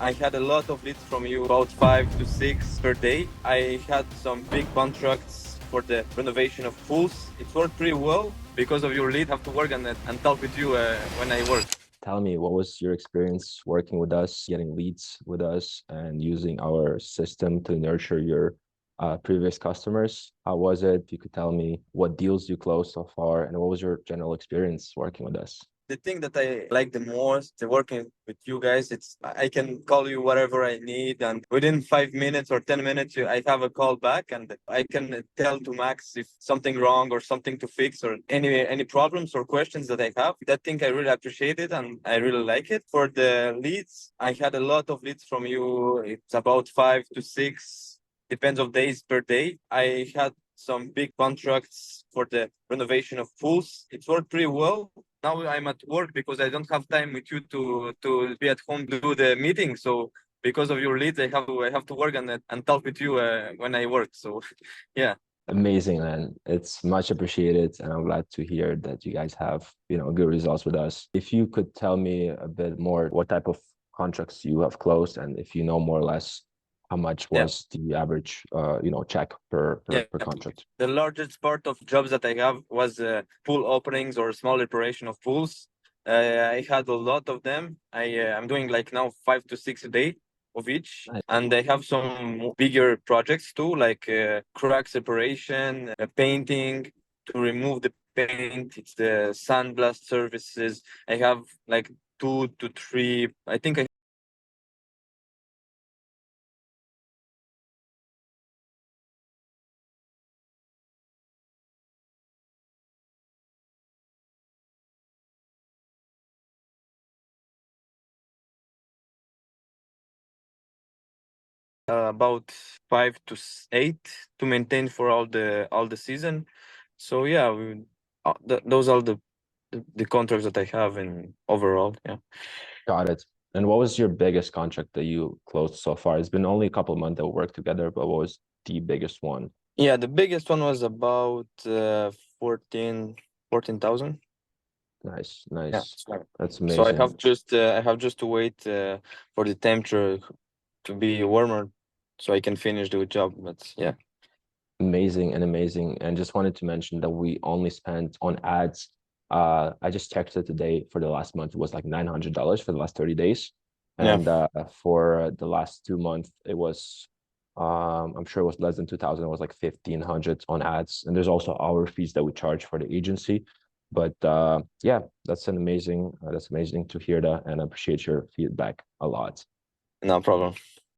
I had a lot of leads from you, about 5 to 6 per day. I had some big contracts for the renovation of pools. It worked pretty well because of your lead. I have to work on it and talk with you when I work. Tell me, what was your experience working with us, getting leads with us, and using our system to nurture your previous customers? How was it? You could tell me what deals you closed so far, and what was your general experience working with us? The thing that I like the most working with you guys, it's I can call you whatever I need, and within 5 minutes or 10 minutes, I have a call back, and I can tell to Max if something wrong or something to fix or any problems or questions that I have. That thing I really appreciate it, and I really like it. For the leads, I had a lot of leads from you. It's about 5 to 6, depends of days per day. I had some big contracts for the renovation of pools. It worked pretty well. Now I'm at work because I don't have time with you to be at home to do the meeting. So because of your leads, I have to work on it and talk with you when I work. So yeah. Amazing, man. It's much appreciated, and I'm glad to hear that you guys have, good results with us. If you could tell me a bit more what type of contracts you have closed, and if you know more or less how much Yeah. was the average, check per contract. The largest part of jobs that I have was pool openings or small reparation of pools. I had a lot of them. I'm doing like now 5 to 6 a day of each, Nice. and I have some bigger projects too, like crack separation, painting to remove the paint. It's the sandblast services. I have like 2 to 3. I think I about 5 to 8 to maintain for all the season. So yeah, those are the contracts that I have in overall. Yeah. Got it. And what was your biggest contract that you closed so far? It's been only a couple of months that we worked together, but what was the biggest one? Yeah, the biggest one was about 14,000. Nice, Yeah. nice. That's So I amazing. have just to wait for the temperature to be warmer so I can finish the job. But yeah. Amazing and amazing. And just wanted to mention that we only spent on ads. I just checked it today for the last month. It was like $900 for the last 30 days. Yeah. And for the last 2 months, it was, I'm sure it was less than 2000. It was like 1500 on ads. And there's also our fees that we charge for the agency. But yeah, that's amazing to hear that. And I appreciate your feedback a lot. No problem.